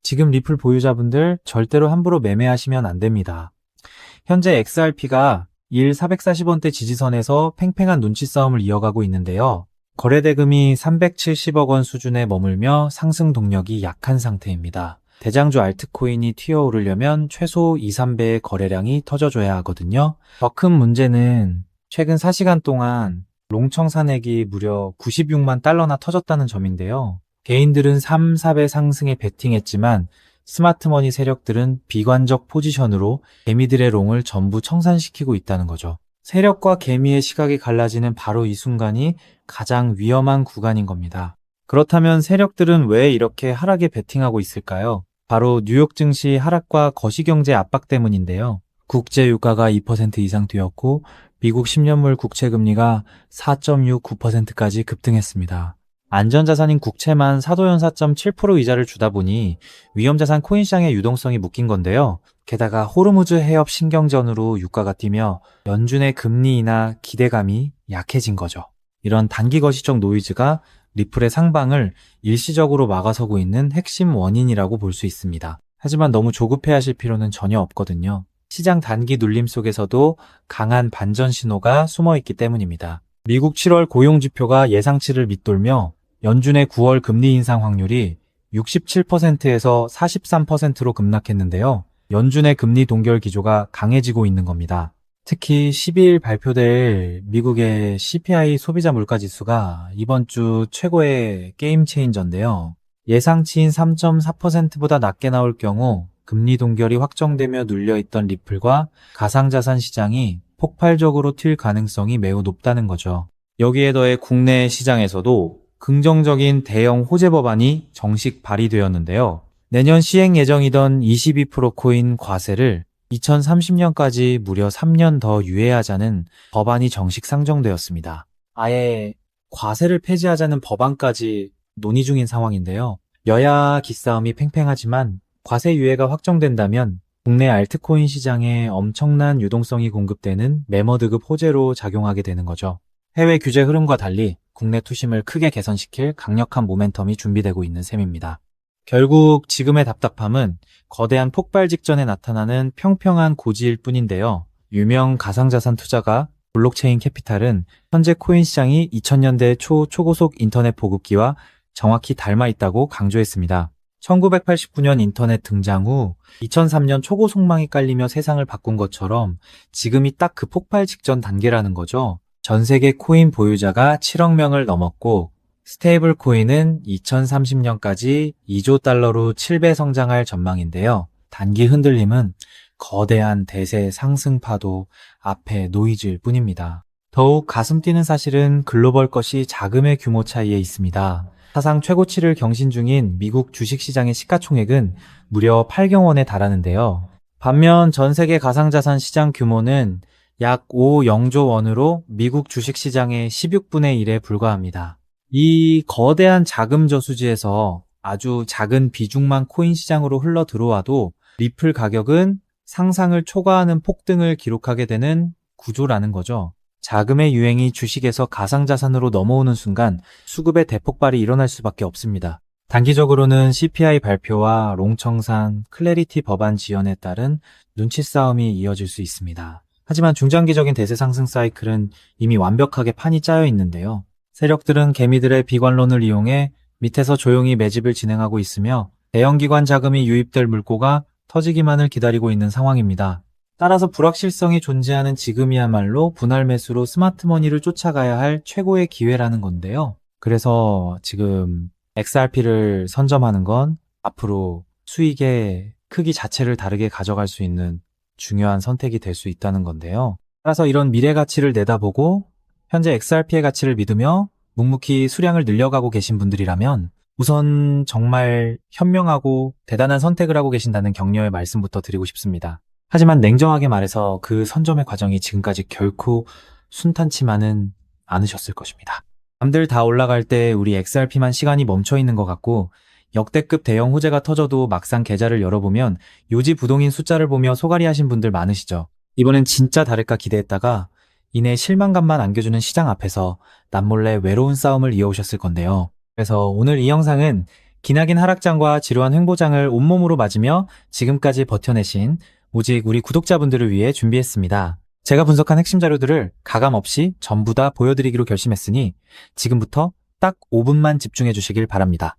지금 리플 보유자분들 절대로 함부로 매매하시면 안 됩니다. 현재 XRP가 1 440원대 지지선에서 팽팽한 눈치 싸움을 이어가고 있는데요. 거래 대금이 370억 원 수준에 머물며 상승 동력이 약한 상태입니다. 대장주 알트코인이 튀어오르려면 최소 2, 3배의 거래량이 터져줘야 하거든요. 더 큰 문제는 최근 4시간 동안 롱청산액이 무려 96만 달러나 터졌다는 점인데요. 개인들은 3, 4배 상승에 베팅했지만 스마트머니 세력들은 비관적 포지션으로 개미들의 롱을 전부 청산시키고 있다는 거죠. 세력과 개미의 시각이 갈라지는 바로 이 순간이 가장 위험한 구간인 겁니다. 그렇다면 세력들은 왜 이렇게 하락에 베팅하고 있을까요? 바로 뉴욕 증시 하락과 거시경제 압박 때문인데요. 국제 유가가 2% 이상 뛰었고 미국 10년물 국채 금리가 4.69%까지 급등했습니다. 안전자산인 국채만 사도연사 4.7% 이자를 주다 보니 위험자산 코인 시장의 유동성이 묶인 건데요. 게다가 호르무즈 해협 신경전으로 유가가 뛰며 연준의 금리 인하 기대감이 약해진 거죠. 이런 단기 거시적 노이즈가 리플의 상방을 일시적으로 막아서고 있는 핵심 원인이라고 볼 수 있습니다. 하지만 너무 조급해하실 필요는 전혀 없거든요. 시장 단기 눌림 속에서도 강한 반전 신호가 숨어있기 때문입니다. 미국 7월 고용지표가 예상치를 밑돌며 연준의 9월 금리 인상 확률이 67%에서 43%로 급락했는데요. 연준의 금리 동결 기조가 강해지고 있는 겁니다. 특히 12일 발표될 미국의 CPI 소비자 물가지수가 이번 주 최고의 게임 체인저인데요. 예상치인 3.4%보다 낮게 나올 경우 금리 동결이 확정되며 눌려있던 리플과 가상자산 시장이 폭발적으로 튈 가능성이 매우 높다는 거죠. 여기에 더해 국내 시장에서도 긍정적인 대형 호재 법안이 정식 발의되었는데요. 내년 시행 예정이던 22% 코인 과세를 2030년까지 무려 3년 더 유예하자는 법안이 정식 상정되었습니다. 아예 과세를 폐지하자는 법안까지 논의 중인 상황인데요. 여야 기싸움이 팽팽하지만 과세 유예가 확정된다면 국내 알트코인 시장에 엄청난 유동성이 공급되는 매머드급 호재로 작용하게 되는 거죠. 해외 규제 흐름과 달리 국내 투심을 크게 개선시킬 강력한 모멘텀이 준비되고 있는 셈입니다. 결국 지금의 답답함은 거대한 폭발 직전에 나타나는 평평한 고지일 뿐인데요. 유명 가상자산 투자가 블록체인 캐피탈은 현재 코인 시장이 2000년대 초고속 인터넷 보급기와 정확히 닮아 있다고 강조했습니다. 1989년 인터넷 등장 후 2003년 초고속망이 깔리며 세상을 바꾼 것처럼 지금이 딱 그 폭발 직전 단계라는 거죠. 전 세계 코인 보유자가 7억 명을 넘었고 스테이블 코인은 2030년까지 2조 달러로 7배 성장할 전망인데요. 단기 흔들림은 거대한 대세 상승 파도 앞에 노이즈일 뿐입니다. 더욱 가슴 뛰는 사실은 글로벌 것이 자금의 규모 차이에 있습니다. 사상 최고치를 경신 중인 미국 주식시장의 시가총액은 무려 8경 원에 달하는데요. 반면 전 세계 가상자산 시장 규모는 약 5.0조 원으로 미국 주식시장의 16분의 1에 불과합니다. 이 거대한 자금 저수지에서 아주 작은 비중만 코인 시장으로 흘러 들어와도 리플 가격은 상상을 초과하는 폭등을 기록하게 되는 구조라는 거죠. 자금의 유행이 주식에서 가상자산으로 넘어오는 순간 수급의 대폭발이 일어날 수밖에 없습니다. 단기적으로는 CPI 발표와 롱청산, 클래리티 법안 지연에 따른 눈치 싸움이 이어질 수 있습니다. 하지만 중장기적인 대세 상승 사이클은 이미 완벽하게 판이 짜여 있는데요. 세력들은 개미들의 비관론을 이용해 밑에서 조용히 매집을 진행하고 있으며 대형기관 자금이 유입될 물꼬가 터지기만을 기다리고 있는 상황입니다. 따라서 불확실성이 존재하는 지금이야말로 분할 매수로 스마트머니를 쫓아가야 할 최고의 기회라는 건데요. 그래서 지금 XRP를 선점하는 건 앞으로 수익의 크기 자체를 다르게 가져갈 수 있는 중요한 선택이 될 수 있다는 건데요. 따라서 이런 미래 가치를 내다보고 현재 XRP의 가치를 믿으며 묵묵히 수량을 늘려가고 계신 분들이라면 우선 정말 현명하고 대단한 선택을 하고 계신다는 격려의 말씀부터 드리고 싶습니다. 하지만 냉정하게 말해서 그 선점의 과정이 지금까지 결코 순탄치만은 않으셨을 것입니다. 남들 다 올라갈 때 우리 XRP만 시간이 멈춰 있는 것 같고 역대급 대형 호재가 터져도 막상 계좌를 열어보면 요지 부동인 숫자를 보며 소갈이 하신 분들 많으시죠. 이번엔 진짜 다를까 기대했다가 이내 실망감만 안겨주는 시장 앞에서 남몰래 외로운 싸움을 이어오셨을 건데요. 그래서 오늘 이 영상은 기나긴 하락장과 지루한 횡보장을 온몸으로 맞으며 지금까지 버텨내신 오직 우리 구독자분들을 위해 준비했습니다. 제가 분석한 핵심 자료들을 가감 없이 전부 다 보여드리기로 결심했으니 지금부터 딱 5분만 집중해 주시길 바랍니다.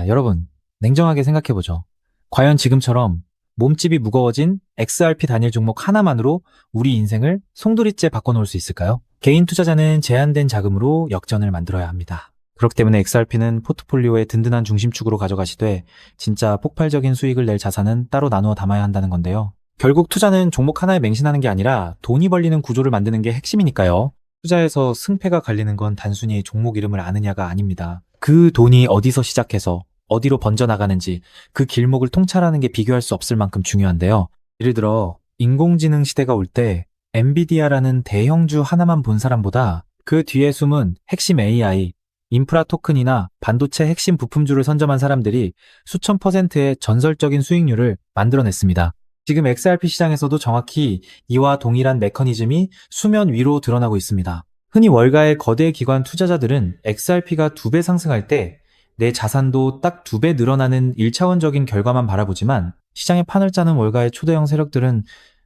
여러분, 냉정하게 생각해보죠. 과연 지금처럼 몸집이 무거워진 XRP 단일 종목 하나만으로 우리 인생을 송두리째 바꿔놓을 수 있을까요? 개인 투자자는 제한된 자금으로 역전을 만들어야 합니다. 그렇기 때문에 XRP는 포트폴리오의 든든한 중심축으로 가져가시되 진짜 폭발적인 수익을 낼 자산은 따로 나누어 담아야 한다는 건데요. 결국 투자는 종목 하나에 맹신하는 게 아니라 돈이 벌리는 구조를 만드는 게 핵심이니까요. 투자에서 승패가 갈리는 건 단순히 종목 이름을 아느냐가 아닙니다. 그 돈이 어디서 시작해서 어디로 번져나가는지 그 길목을 통찰하는 게 비교할 수 없을 만큼 중요한데요. 예를 들어 인공지능 시대가 올 때 엔비디아라는 대형주 하나만 본 사람보다 그 뒤에 숨은 핵심 AI, 인프라 토큰이나 반도체 핵심 부품주를 선점한 사람들이 수천 %의 전설적인 수익률을 만들어냈습니다. 지금 XRP 시장에서도 정확히 이와 동일한 메커니즘이 수면 위로 드러나고 있습니다. 흔히 월가의 거대 기관 투자자들은 XRP가 2배 상승할 때 내 자산도 딱 2배 늘어나는 1차원적인 결과만 바라보지만 시장의 판을 짜는 월가의 초대형 세력들은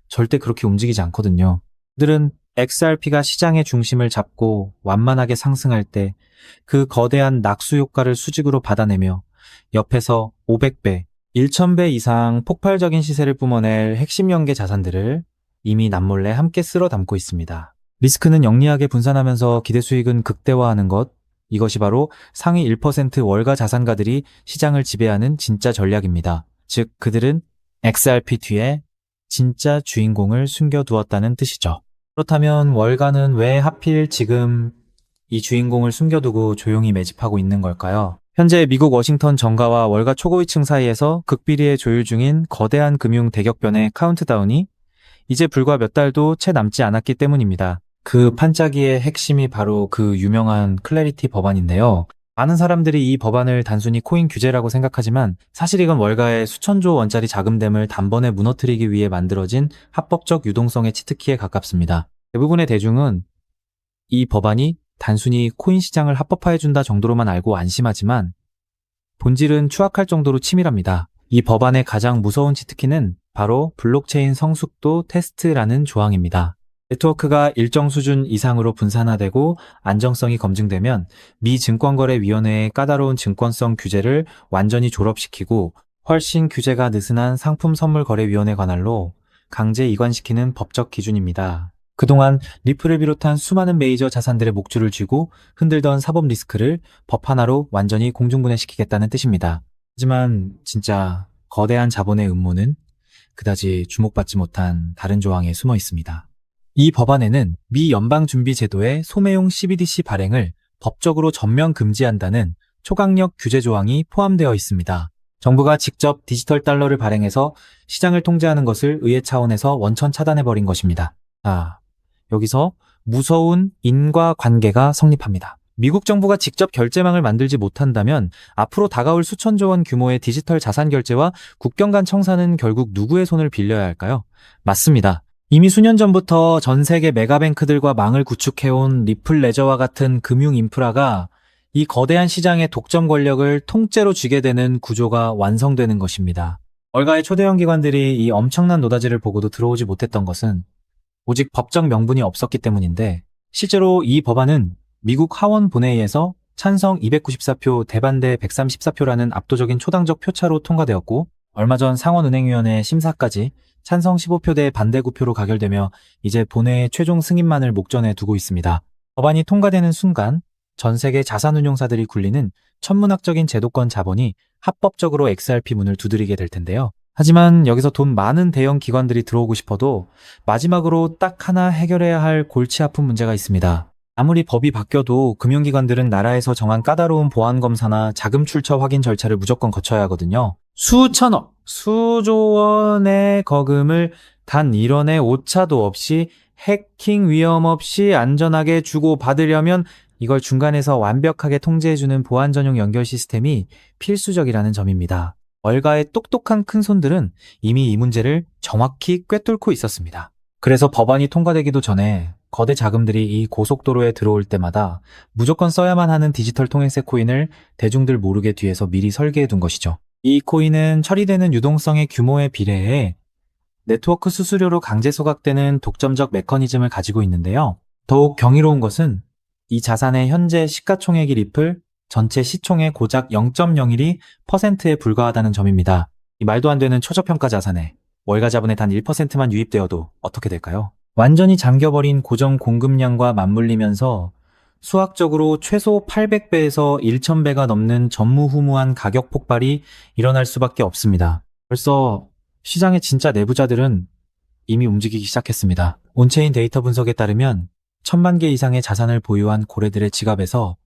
절대 그렇게 움직이지 않거든요. 그들은 XRP가 시장의 중심을 잡고 완만하게 상승할 때 그 거대한 낙수 효과를 수직으로 받아내며 옆에서 500배, 1000배 이상 폭발적인 시세를 뿜어낼 핵심 연계 자산들을 이미 남몰래 함께 쓸어 담고 있습니다. 리스크는 영리하게 분산하면서 기대 수익은 극대화하는 것, 이것이 바로 상위 1% 월가 자산가들이 시장을 지배하는 진짜 전략입니다. 즉 그들은 XRP 뒤에 진짜 주인공을 숨겨두었다는 뜻이죠. 그렇다면 월가는 왜 하필 지금 이 주인공을 숨겨두고 조용히 매집하고 있는 걸까요? 현재 미국 워싱턴 정가와 월가 초고위층 사이에서 극비리에 조율 중인 거대한 금융 대격변의 카운트다운이 이제 불과 몇 달도 채 남지 않았기 때문입니다. 그 판짜기의 핵심이 바로 그 유명한 클래리티 법안인데요. 많은 사람들이 이 법안을 단순히 코인 규제라고 생각하지만 사실 이건 월가의 수천조 원짜리 자금댐을 단번에 무너뜨리기 위해 만들어진 합법적 유동성의 치트키에 가깝습니다. 대부분의 대중은 이 법안이 단순히 코인 시장을 합법화해준다 정도로만 알고 안심하지만 본질은 추악할 정도로 치밀합니다. 이 법안의 가장 무서운 치트키는 바로 블록체인 성숙도 테스트라는 조항입니다. 네트워크가 일정 수준 이상으로 분산화되고 안정성이 검증되면 미 증권거래위원회의 까다로운 증권성 규제를 완전히 졸업시키고 훨씬 규제가 느슨한 상품선물거래위원회 관할로 강제 이관시키는 법적 기준입니다. 그동안 리플을 비롯한 수많은 메이저 자산들의 목줄을 쥐고 흔들던 사법 리스크를 법 하나로 완전히 공중분해시키겠다는 뜻입니다. 하지만 진짜 거대한 자본의 음모는 그다지 주목받지 못한 다른 조항에 숨어 있습니다. 이 법안에는 미 연방준비제도의 소매용 CBDC 발행을 법적으로 전면 금지한다는 초강력 규제 조항이 포함되어 있습니다. 정부가 직접 디지털 달러를 발행해서 시장을 통제하는 것을 의회 차원에서 원천 차단해버린 것입니다. 여기서 무서운 인과관계가 성립합니다. 미국 정부가 직접 결제망을 만들지 못한다면 앞으로 다가올 수천조 원 규모의 디지털 자산 결제와 국경 간 청산은 결국 누구의 손을 빌려야 할까요? 맞습니다. 이미 수년 전부터 전 세계 메가뱅크들과 망을 구축해온 리플 레저와 같은 금융 인프라가 이 거대한 시장의 독점 권력을 통째로 쥐게 되는 구조가 완성되는 것입니다. 월가의 초대형 기관들이 이 엄청난 노다지를 보고도 들어오지 못했던 것은 오직 법적 명분이 없었기 때문인데 실제로 이 법안은 미국 하원 본회의에서 찬성 294표, 대반대 134표라는 압도적인 초당적 표차로 통과되었고 얼마 전 상원은행위원회 심사까지 찬성 15표 대 반대 9표로 가결되며 이제 본회의 최종 승인만을 목전에 두고 있습니다. 법안이 통과되는 순간 전 세계 자산운용사들이 굴리는 천문학적인 제도권 자본이 합법적으로 XRP 문을 두드리게 될 텐데요. 하지만 여기서 돈 많은 대형 기관들이 들어오고 싶어도 마지막으로 딱 하나 해결해야 할 골치 아픈 문제가 있습니다. 아무리 법이 바뀌어도 금융기관들은 나라에서 정한 까다로운 보안검사나 자금 출처 확인 절차를 무조건 거쳐야 하거든요. 수천억, 수조 원의 거금을 단 1원의 오차도 없이 해킹 위험 없이 안전하게 주고받으려면 이걸 중간에서 완벽하게 통제해주는 보안 전용 연결 시스템이 필수적이라는 점입니다. 월가의 똑똑한 큰손들은 이미 이 문제를 정확히 꿰뚫고 있었습니다. 그래서 법안이 통과되기도 전에 거대 자금들이 이 고속도로에 들어올 때마다 무조건 써야만 하는 디지털 통행세 코인을 대중들 모르게 뒤에서 미리 설계해 둔 것이죠. 이 코인은 처리되는 유동성의 규모에 비례해 네트워크 수수료로 강제 소각되는 독점적 메커니즘을 가지고 있는데요. 더욱 경이로운 것은 이 자산의 현재 시가총액이 리플 전체 시총의 고작 0.01%에 불과하다는 점입니다. 이 말도 안 되는 초저평가 자산에 월가 자본의 단 1%만 유입되어도 어떻게 될까요? 완전히 잠겨버린 고정 공급량과 맞물리면서 수학적으로 최소 800배에서 1000배가 넘는 전무후무한 가격 폭발이 일어날 수밖에 없습니다. 벌써 시장의 진짜 내부자들은 이미 움직이기 시작했습니다. 온체인 데이터 분석에 따르면 1000만 개 이상의 자산을 보유한 고래들의 지갑에서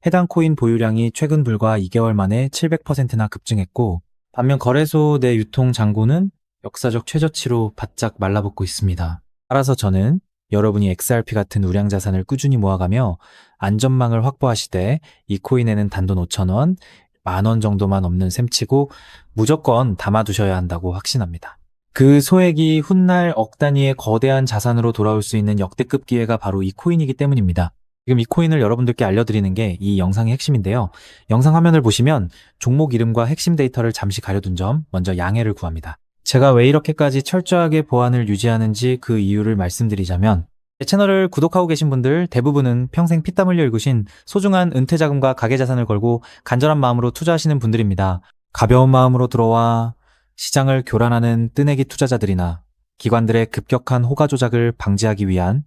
해당 코인 보유량이 최근 불과 2개월 만에 700%나 급증했고, 반면 거래소 내 유통 잔고는 역사적 최저치로 바짝 말라붙고 있습니다. 따라서 저는 여러분이 XRP 같은 우량 자산을 꾸준히 모아가며 안전망을 확보하시되 이 코인에는 단돈 5,000원, 10,000원 정도만 없는 셈치고 무조건 담아두셔야 한다고 확신합니다. 그 소액이 훗날 억 단위의 거대한 자산으로 돌아올 수 있는 역대급 기회가 바로 이 코인이기 때문입니다. 지금 이 코인을 여러분들께 알려드리는 게 이 영상의 핵심인데요. 영상 화면을 보시면 종목 이름과 핵심 데이터를 잠시 가려둔 점 먼저 양해를 구합니다. 제가 왜 이렇게까지 철저하게 보안을 유지하는지 그 이유를 말씀드리자면, 제 채널을 구독하고 계신 분들 대부분은 평생 피땀 흘려 일구신 소중한 은퇴자금과 가계자산을 걸고 간절한 마음으로 투자하시는 분들입니다. 가벼운 마음으로 들어와 시장을 교란하는 뜨내기 투자자들이나 기관들의 급격한 호가 조작을 방지하기 위한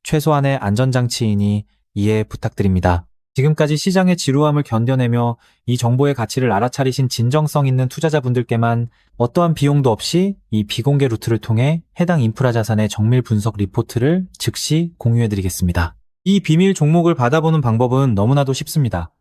최소한의 안전장치이니 이해 부탁드립니다. 지금까지 시장의 지루함을 견뎌내며 이 정보의 가치를 알아차리신 진정성 있는 투자자분들께만 어떠한 비용도 없이 이 비공개 루트를 통해 해당 인프라 자산의 정밀 분석 리포트를 즉시 공유해드리겠습니다. 이 비밀 종목을 받아보는 방법은 너무나도 쉽습니다.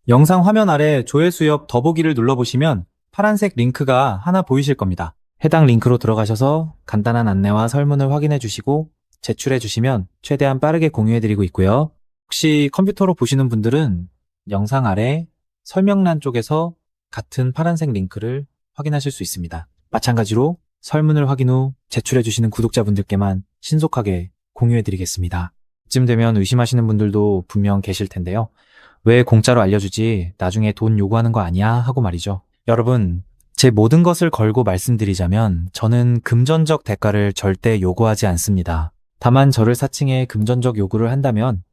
영상 화면 아래 조회수 옆 더보기를 눌러보시면 파란색 링크가 하나 보이실 겁니다. 해당 링크로 들어가셔서 간단한 안내와 설문을 확인해 주시고 제출해 주시면 최대한 빠르게 공유해드리고 있고요. 혹시 컴퓨터로 보시는 분들은 영상 아래 설명란 쪽에서 같은 파란색 링크를 확인하실 수 있습니다. 마찬가지로 설문을 확인 후 제출해 주시는 구독자분들께만 신속하게 공유해 드리겠습니다. 이쯤 되면 의심하시는 분들도 분명 계실 텐데요. 왜 공짜로 알려주지? 나중에 돈 요구하는 거 아니야? 하고 말이죠. 여러분, 제 모든 것을 걸고 말씀드리자면 저는 금전적 대가를 절대 요구하지 않습니다. 다만 저를 사칭해 금전적 요구를 한다면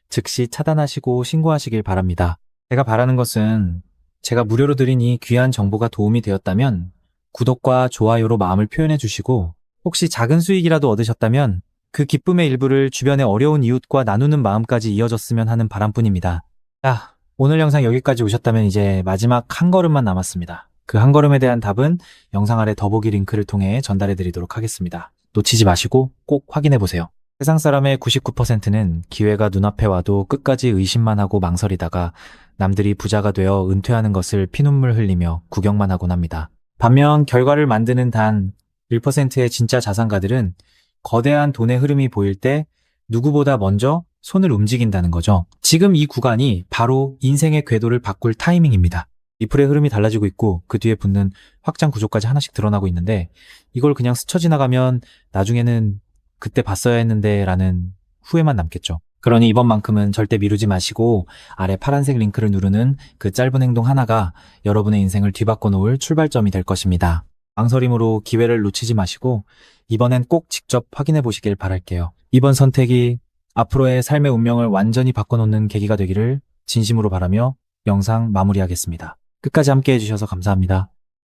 즉시 차단하시고 신고하시길 바랍니다. 제가 바라는 것은 제가 무료로 드린 이 귀한 정보가 도움이 되었다면 구독과 좋아요로 마음을 표현해 주시고, 혹시 작은 수익이라도 얻으셨다면 그 기쁨의 일부를 주변의 어려운 이웃과 나누는 마음까지 이어졌으면 하는 바람뿐입니다. 자, 오늘 영상 여기까지 오셨다면 이제 마지막 한 걸음만 남았습니다. 그 한 걸음에 대한 답은 영상 아래 더보기 링크를 통해 전달해 드리도록 하겠습니다. 놓치지 마시고 꼭 확인해 보세요. 세상 사람의 99%는 기회가 눈앞에 와도 끝까지 의심만 하고 망설이다가 남들이 부자가 되어 은퇴하는 것을 피눈물 흘리며 구경만 하곤 합니다. 반면 결과를 만드는 단 1%의 진짜 자산가들은 거대한 돈의 흐름이 보일 때 누구보다 먼저 손을 움직인다는 거죠. 지금 이 구간이 바로 인생의 궤도를 바꿀 타이밍입니다. 리플의 흐름이 달라지고 있고 그 뒤에 붙는 확장 구조까지 하나씩 드러나고 있는데, 이걸 그냥 스쳐 지나가면 나중에는 그때 봤어야 했는데 라는 후회만 남겠죠. 그러니 이번만큼은 절대 미루지 마시고 아래 파란색 링크를 누르는 그 짧은 행동 하나가 여러분의 인생을 뒤바꿔 놓을 출발점이 될 것입니다. 망설임으로 기회를 놓치지 마시고 이번엔 꼭 직접 확인해 보시길 바랄게요. 이번 선택이 앞으로의 삶의 운명을 완전히 바꿔놓는 계기가 되기를 진심으로 바라며 영상 마무리하겠습니다. 끝까지 함께 해주셔서 감사합니다.